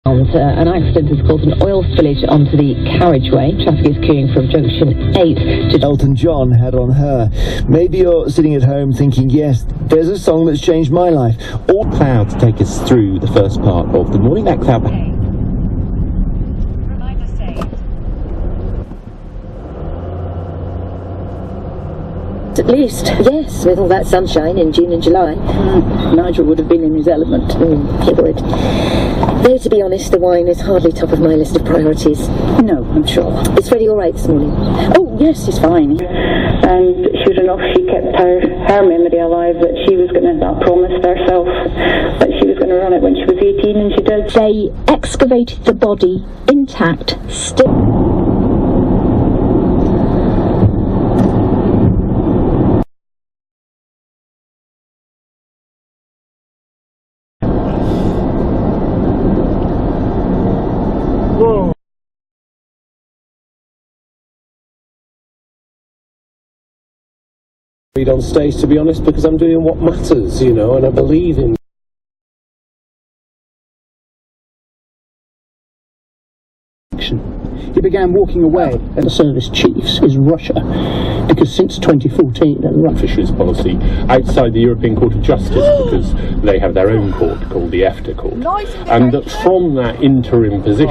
An accident has caused an oil spillage onto the carriageway. Traffic is queuing from junction 8 to... Elton John had on Her. Maybe you're sitting at home thinking, yes, there's a song that's changed my life. All clouds take us through the first part of the morning. That cloud... Reminder saved. At least, yes, with all that sunshine in June and July. Nigel would have been in his element. He would. Though, to be honest, the wine is hardly top of my list of priorities. No, I'm sure. Is Freddie all right this morning? Oh, yes, he's fine. And sure enough, she kept her memory alive that she was going to promise herself that she was going to run it when she was 18, and she did. They excavated the body intact, still... on stage, to be honest, because I'm doing what matters, you know, and I believe in... He began walking away at the service chiefs is Russia, because since 2014 and fisheries policy outside the European Court of Justice, because they have their own court called the EFTA court, and that from that interim position